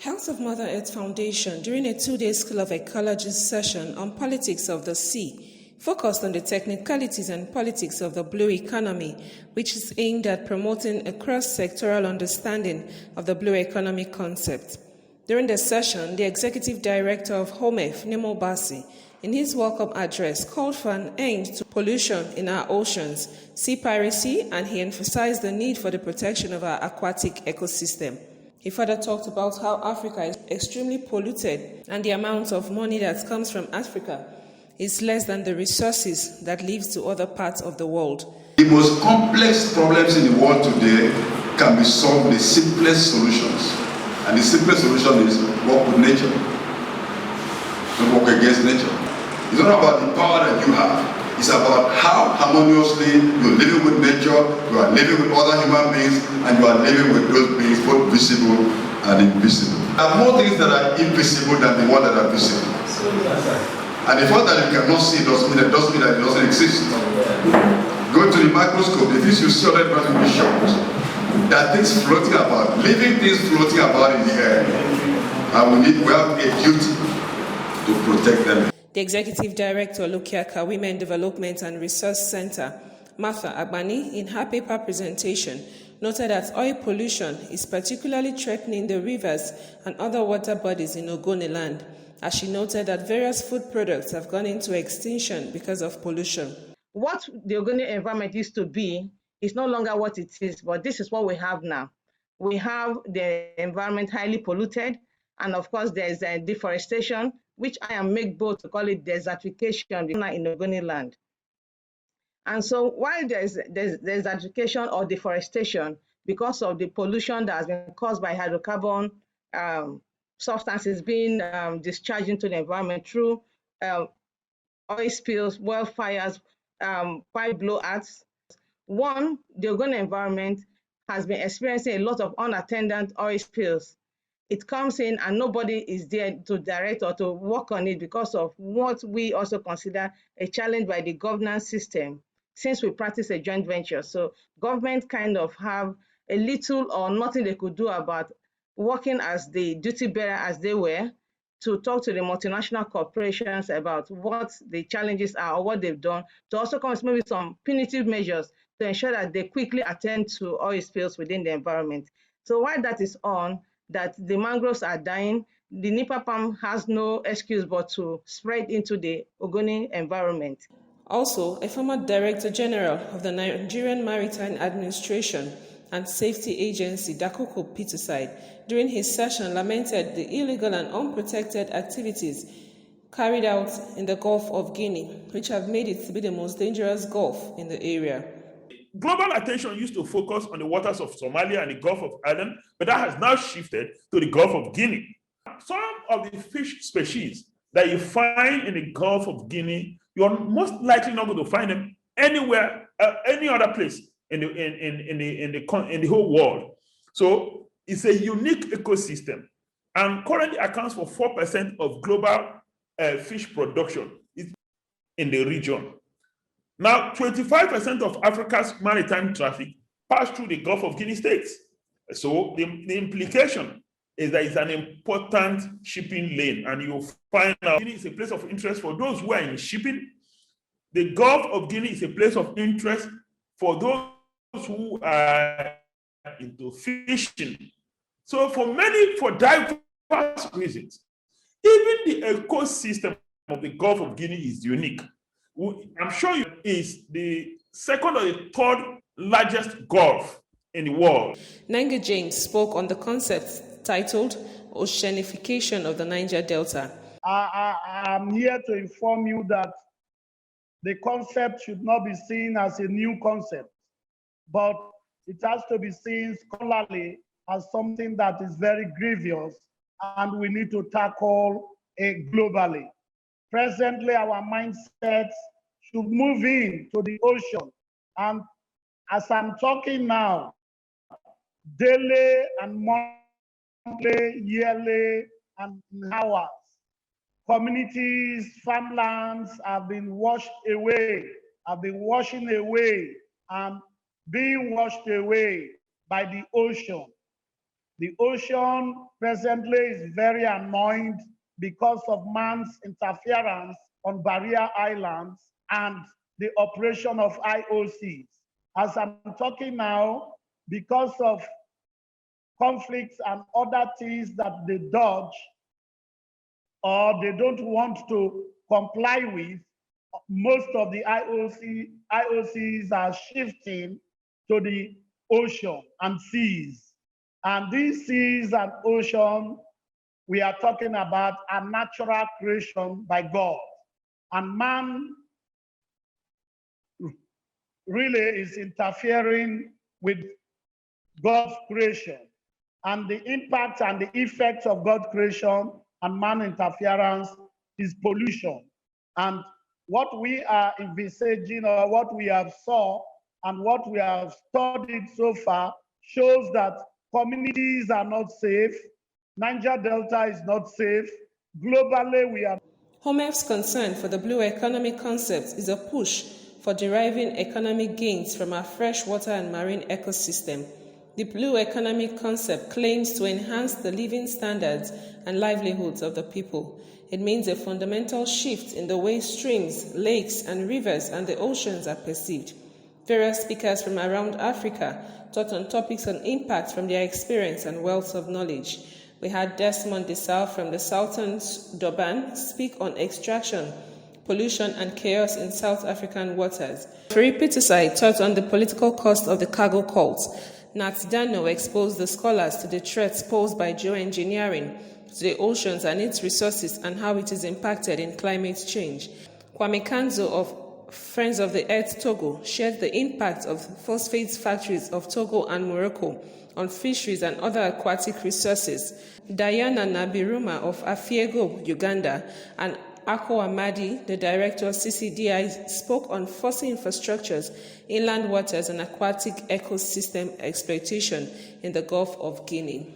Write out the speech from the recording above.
Health of Mother Earth Foundation, during a 2-day School of Ecology session on politics of the sea, focused on the technicalities and politics of the blue economy, which is aimed at promoting a cross-sectoral understanding of the blue economy concept. During the session, the Executive Director of HOMEF, Nemo Basi, in his welcome address, called for an end to pollution in our oceans, sea piracy, and he emphasized the need for the protection of our aquatic ecosystem. He further talked about how Africa is extremely polluted and the amount of money that comes from Africa is less than the resources that leaves to other parts of the world. The most complex problems in the world today can be solved with the simplest solutions. And the simplest solution is work with nature, not work against nature. It's not about the power that you have. It's about how harmoniously you're living with nature, you are living with other human beings, and you are living with those beings, both visible and invisible. There are more things that are invisible than the ones that are visible. And the fact that you cannot see doesn't mean that it doesn't exist. Go to the microscope, the things you see on that will be shocked. There are things floating about, living things floating about in the air. And we have a duty to protect them. The Executive Director, Lokiaka Women Development and Research Center, Martha Agbani, in her paper presentation, noted that oil pollution is particularly threatening the rivers and other water bodies in Ogoniland, as she noted that various food products have gone into extinction because of pollution. What the Ogoni environment used to be is no longer what it is, but this is what we have now. We have the environment highly polluted, and of course there's deforestation, which I am make bold to call it desertification in Ogoni land. And so while there's desertification or deforestation because of the pollution that has been caused by hydrocarbon substances being discharged into the environment through oil spills, wildfires, pipe blowouts, the Ogoni environment has been experiencing a lot of unattended oil spills. It comes in and nobody is there to direct or to work on it because of what we also consider a challenge by the governance system since we practice a joint venture. So government kind of have a little or nothing they could do about working as the duty bearer as they were to talk to the multinational corporations about what the challenges are or what they've done, to also come with maybe some punitive measures to ensure that they quickly attend to oil spills within the environment. So while that is on, that the mangroves are dying, the Nipa palm has no excuse but to spread into the Ogoni environment. Also, a former Director General of the Nigerian Maritime Administration and Safety Agency, Dakoko Peterside, during his session lamented the illegal and unprotected activities carried out in the Gulf of Guinea, which have made it to be the most dangerous Gulf in the area. Global attention used to focus on the waters of Somalia and the Gulf of Aden, but that has now shifted to the Gulf of Guinea. Some of the fish species that you find in the Gulf of Guinea, you're most likely not going to find them anywhere, any other place in the whole world. So it's a unique ecosystem, and currently accounts for 4% of global fish production in the region. Now, 25% of Africa's maritime traffic pass through the Gulf of Guinea states. So the implication is that it's an important shipping lane, and you'll find out Guinea is a place of interest for those who are in shipping. The Gulf of Guinea is a place of interest for those who are into fishing. So for diverse reasons, even the ecosystem of the Gulf of Guinea is unique. I'm sure it is the second or the third largest Gulf in the world. Nenga James spoke on the concept titled Oceanification of the Niger Delta. I'm here to inform you that the concept should not be seen as a new concept, but it has to be seen scholarly as something that is very grievous and we need to tackle it globally. Presently, our mindsets should move into the ocean. And as I'm talking now, daily and monthly, yearly, and hours, communities, farmlands have been washed away, have been washing away and being washed away by the ocean. The ocean presently is very annoyed because of man's interference on barrier islands and the operation of IOCs. As I'm talking now, because of conflicts and other things that they dodge or they don't want to comply with, most of the IOCs are shifting to the ocean and seas. And these seas and ocean we are talking about are natural creation by God. And man really is interfering with God's creation. And the impact and the effects of God's creation and man interference is pollution. And what we are envisaging or what we have saw and what we have studied so far shows that communities are not safe. Niger Delta is not safe. Globally, we are. HOMEF's concern for the blue economy concept is a push for deriving economic gains from our freshwater and marine ecosystem. The blue economy concept claims to enhance the living standards and livelihoods of the people. It means a fundamental shift in the way streams, lakes, and rivers and the oceans are perceived. Various speakers from around Africa taught on topics on impact from their experience and wealth of knowledge. We had Desmond Desau from the Southern Durban speak on extraction, pollution, and chaos in South African waters. Free Petersai taught on the political cost of the cargo cult. Nat Dano exposed the scholars to the threats posed by geoengineering to the oceans and its resources and how it is impacted in climate change. Kwame Kanzo of Friends of the Earth Togo shared the impact of phosphates factories of Togo and Morocco on fisheries and other aquatic resources. Diana Nabiruma of Afiego, Uganda, and Ako Amadi, the director of CCDI, spoke on fossil infrastructures, inland waters, and aquatic ecosystem exploitation in the Gulf of Guinea.